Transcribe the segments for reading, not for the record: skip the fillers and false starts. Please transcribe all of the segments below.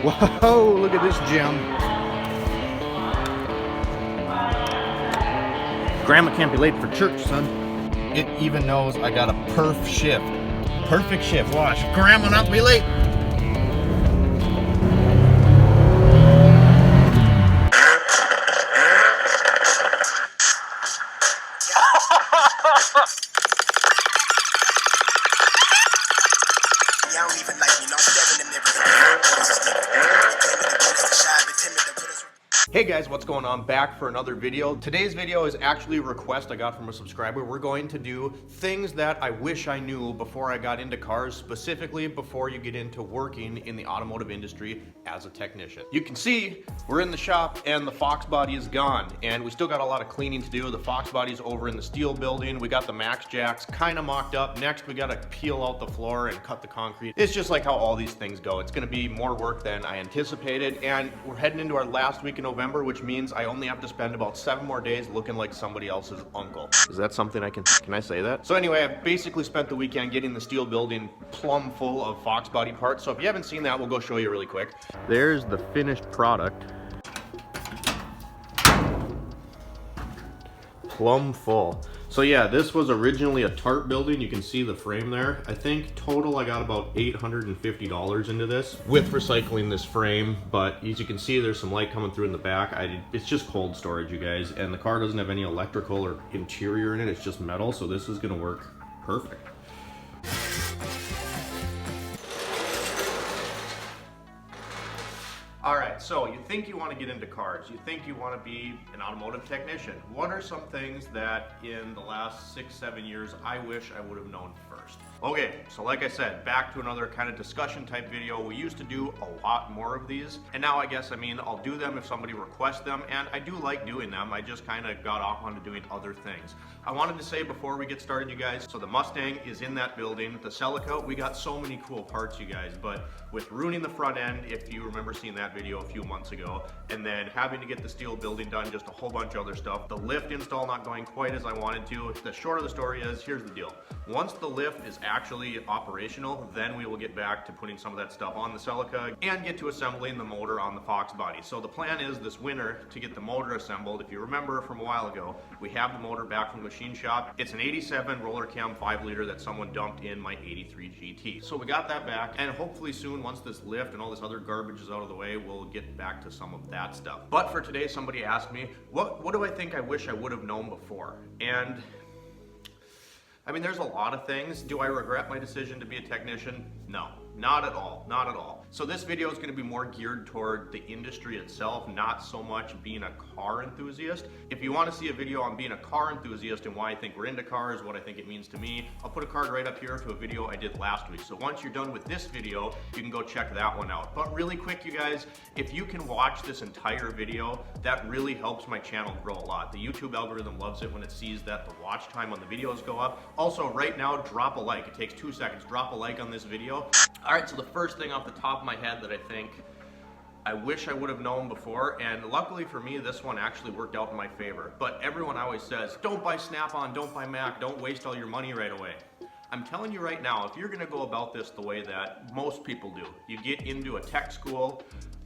Whoa, look at this gem. Grandma can't be late for church, son. It even knows I got a perf shift. Perfect shift. Watch. Grandma not be late. Hey guys, what's going on? Back for another video. Today's video is actually a request I got from a subscriber. We're going to do things that I wish I knew before I got into cars, specifically before you get into working in the automotive industry as a technician. You can see we're in the shop and the Fox body is gone, and we still got a lot of cleaning to do. The Fox body's over in the steel building. We got the Max jacks kind of mocked up. Next, we got to peel out the floor and cut the concrete. It's just like how all these things go. It's going to be more work than I anticipated, and we're heading into our last week in November, which means I only have to spend about 7 more days looking like somebody else's uncle. Is that something can I say that? So anyway, I've basically spent the weekend getting the steel building plumb full of Fox body parts. So if you haven't seen that, we'll go show you really quick. There's the finished product. Plumb full. So yeah, this was originally a tarp building. You can see the frame there. I think total I got about $850 into this with recycling this frame, but as you can see there's some light coming through in the back. It's just cold storage, you guys, and the car doesn't have any electrical or interior in it. It's just metal, so this is gonna work perfect. All right, so you think you want to get into cars, you think you want to be an automotive technician. What are some things that in the last 6-7 years I wish I would have known first? Okay, so like I said, back to another kind of discussion type video. We used to do a lot more of these, and now I guess, I'll do them if somebody requests them, and I do like doing them. I just kind of got off onto doing other things. I wanted to say before we get started, you guys, so the Mustang is in that building. The Celica, we got so many cool parts, you guys, but with ruining the front end, if you remember seeing that video a few months ago, and then having to get the steel building done, just a whole bunch of other stuff, the lift install not going quite as I wanted to. The short of the story is, here's the deal. Once the lift is actually operational, then we will get back to putting some of that stuff on the Celica and get to assembling the motor on the Fox body. So the plan is this winter to get the motor assembled. If you remember from a while ago, we have the motor back from the machine shop. It's an 87 roller cam 5 liter that someone dumped in my 83 GT. So we got that back, and hopefully soon, once this lift and all this other garbage is out of the way, we'll get back to some of that stuff. But for today, somebody asked me, what do I think I wish I would have known before? And there's a lot of things. Do I regret my decision to be a technician? No, not at all, not at all. So this video is going to be more geared toward the industry itself, not so much being a car enthusiast. If you want to see a video on being a car enthusiast and why I think we're into cars, what I think it means to me, I'll put a card right up here to a video I did last week. So once you're done with this video, you can go check that one out. But really quick, you guys, if you can watch this entire video, that really helps my channel grow a lot. The YouTube algorithm loves it when it sees that the watch time on the videos go up. Also, right now, drop a like. It takes 2 seconds. Drop a like on this video. All right, so the first thing off the top of my head that I think I wish I would have known before, and luckily for me, this one actually worked out in my favor. But everyone always says, don't buy Snap-on, don't buy Mac, don't waste all your money right away. I'm telling you right now, if you're gonna go about this the way that most people do, you get into a tech school,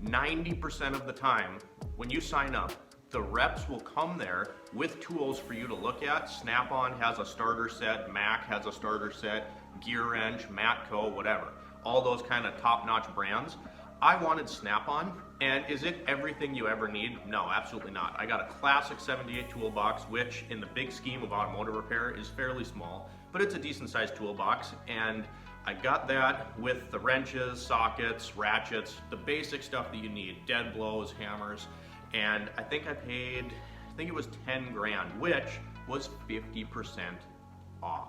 90% of the time, when you sign up, the reps will come there with tools for you to look at. Snap-on has a starter set, Mac has a starter set, Gear Wrench, Matco, whatever. All those kind of top-notch brands. I wanted Snap-on, and is it everything you ever need? No, absolutely not. I got a classic 78 toolbox, which in the big scheme of automotive repair is fairly small, but it's a decent sized toolbox, and I got that with the wrenches, sockets, ratchets, the basic stuff that you need, dead blows, hammers, and I think it was 10 grand, which was 50% off.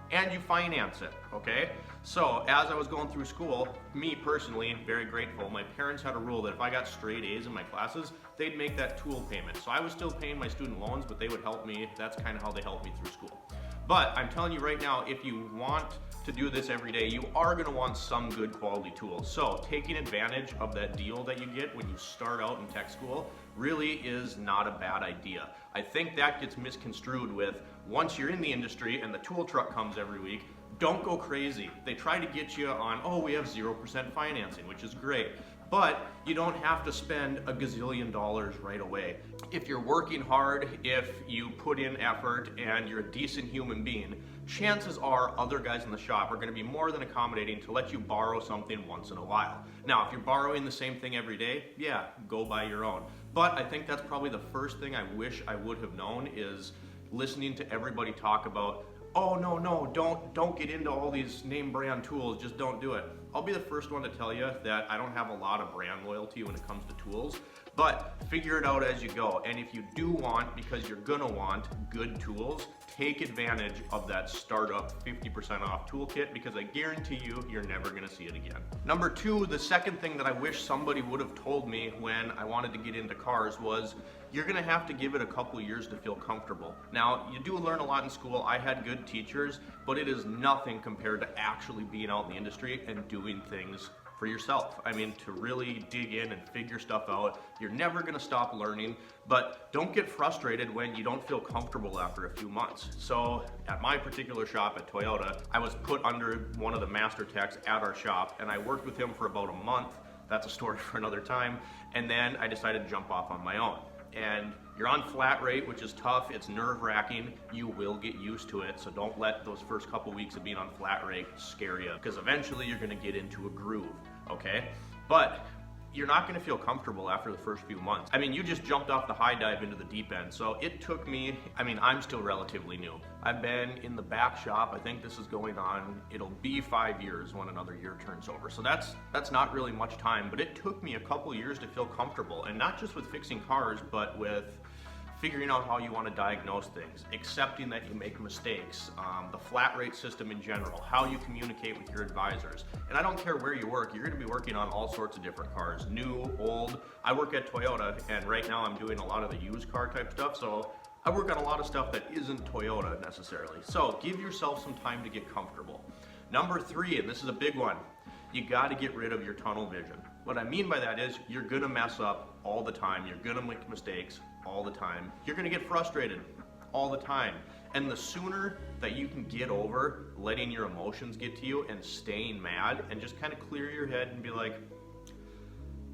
And you finance it, okay? So as I was going through school, me personally, very grateful, my parents had a rule that if I got straight A's in my classes, they'd make that tool payment. So I was still paying my student loans, but they would help me. That's kind of how they helped me through school. But I'm telling you right now, if you want to do this every day, you are gonna want some good quality tools. So taking advantage of that deal that you get when you start out in tech school really is not a bad idea. I think that gets misconstrued with, once you're in the industry and the tool truck comes every week, don't go crazy. They try to get you on, oh, we have 0% financing, which is great. but you don't have to spend a gazillion dollars right away. If you're working hard, if you put in effort and you're a decent human being, chances are other guys in the shop are going to be more than accommodating to let you borrow something once in a while. Now, if you're borrowing the same thing every day, yeah, go buy your own. But I think that's probably the first thing I wish I would have known is listening to everybody talk about, oh no, don't get into all these name brand tools, just don't do it. I'll be the first one to tell you that I don't have a lot of brand loyalty when it comes to tools, but figure it out as you go. And if you do want, because you're gonna want good tools, take advantage of that startup 50% off toolkit, because I guarantee you, you're never gonna see it again. Number two, the second thing that I wish somebody would have told me when I wanted to get into cars was, you're gonna have to give it a couple years to feel comfortable. Now, you do learn a lot in school. I had good teachers, but it is nothing compared to actually being out in the industry and doing things for yourself. I mean, to really dig in and figure stuff out. You're never gonna stop learning, but don't get frustrated when you don't feel comfortable after a few months. So at my particular shop at Toyota, I was put under one of the master techs at our shop, and I worked with him for about a month. That's a story for another time. And then I decided to jump off on my own. And you're on flat rate, which is tough. It's nerve-wracking. You will get used to it, so don't let those first couple weeks of being on flat rate scare you, because eventually you're gonna get into a groove, okay? But you're not gonna feel comfortable after the first few months. I mean, you just jumped off the high dive into the deep end, so it took me, I'm still relatively new. I've been in the back shop, I think this is going on, it'll be 5 years when another year turns over. So that's not really much time, but it took me a couple years to feel comfortable, and not just with fixing cars, but with figuring out how you want to diagnose things, accepting that you make mistakes, the flat rate system in general, how you communicate with your advisors. And I don't care where you work, you're going to be working on all sorts of different cars, new, old. I work at Toyota, and right now I'm doing a lot of the used car type stuff, so I work on a lot of stuff that isn't Toyota necessarily. So give yourself some time to get comfortable. Number three, and this is a big one, you got to get rid of your tunnel vision. What I mean by that is you're going to mess up all the time. You're going to make mistakes all the time. You're going to get frustrated all the time. And the sooner that you can get over letting your emotions get to you and staying mad and just kind of clear your head and be like,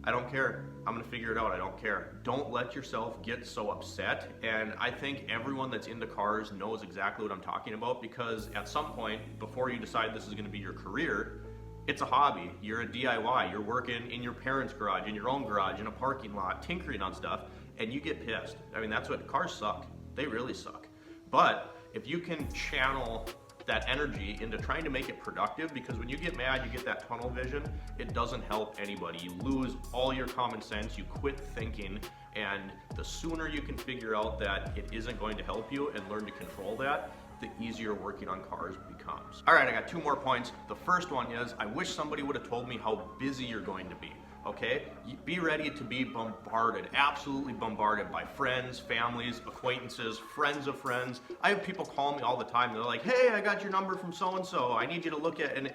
I don't care. I'm gonna figure it out. I don't care. Don't let yourself get so upset. And I think everyone that's into cars knows exactly what I'm talking about, because at some point, before you decide this is gonna be your career, it's a hobby. You're a DIY. You're working in your parents' garage, in your own garage, in a parking lot, tinkering on stuff, and you get pissed. I mean, that's what cars suck. They really suck. But if you can channel that energy into trying to make it productive, because when you get mad, you get that tunnel vision, it doesn't help anybody. You lose all your common sense, you quit thinking, and the sooner you can figure out that it isn't going to help you and learn to control that, the easier working on cars becomes. All right, I got 2 more points. The first one is, I wish somebody would have told me how busy you're going to be. Okay? Be ready to be bombarded, absolutely bombarded by friends, families, acquaintances, friends of friends. I have people call me all the time. They're like, hey, I got your number from so-and-so. I need you to look at, and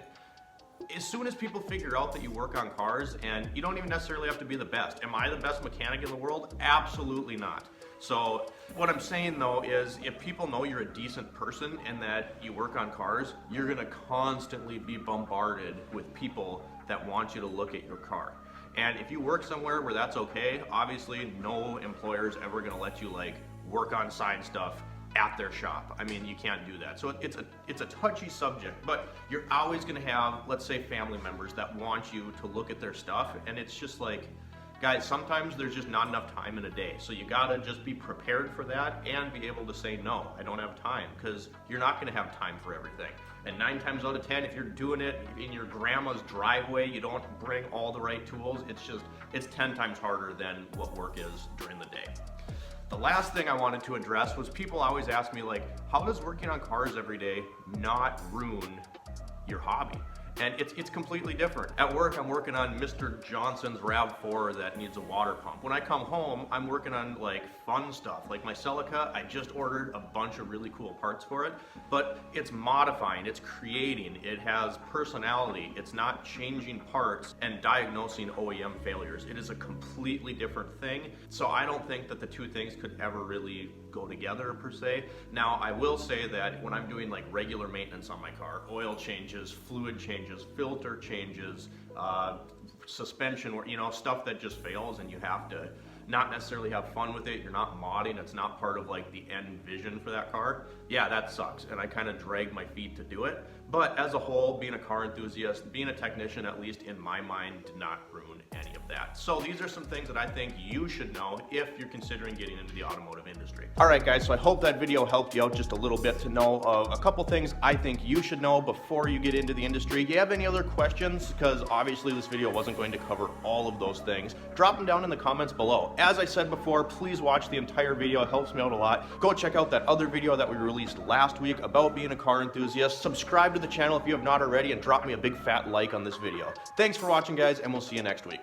as soon as people figure out that you work on cars, and you don't even necessarily have to be the best. Am I the best mechanic in the world? Absolutely not. So what I'm saying though is, if people know you're a decent person and that you work on cars, you're gonna constantly be bombarded with people that want you to look at your car. And if you work somewhere where that's okay, obviously no employer is ever gonna let you like work on side stuff at their shop. I mean, you can't do that. So it's a touchy subject, but you're always gonna have, let's say, family members that want you to look at their stuff, and it's just like, guys, sometimes there's just not enough time in a day. So you gotta just be prepared for that and be able to say, no, I don't have time, because you're not gonna have time for everything. And 9 times out of 10, if you're doing it in your grandma's driveway, you don't bring all the right tools, it's 10 times harder than what work is during the day. The last thing I wanted to address was, people always ask me, like, how does working on cars every day not ruin your hobby? And it's completely different. At work, I'm working on Mr. Johnson's RAV4 that needs a water pump. When I come home, I'm working on like fun stuff. Like my Celica, I just ordered a bunch of really cool parts for it, but it's modifying, it's creating, it has personality, it's not changing parts and diagnosing OEM failures. It is a completely different thing. So I don't think that the 2 things could ever really go together per se. Now, I will say that when I'm doing like regular maintenance on my car, oil changes, fluid changes, filter changes, suspension, or stuff that just fails and you have to not necessarily have fun with it, you're not modding, it's not part of like the end vision for that car, yeah, that sucks, and I kind of dragged my feet to do it. But as a whole, being a car enthusiast, being a technician, at least in my mind, did not ruin any of that. So these are some things that I think you should know if you're considering getting into the automotive industry. All right, guys, so I hope that video helped you out just a little bit to know a couple things I think you should know before you get into the industry. Do you have any other questions? Because obviously this video wasn't going to cover all of those things. Drop them down in the comments below. As I said before, please watch the entire video. It helps me out a lot. Go check out that other video that we released last week about being a car enthusiast. Subscribe to the channel if you have not already, and drop me a big fat like on this video. Thanks for watching, guys, and we'll see you next week.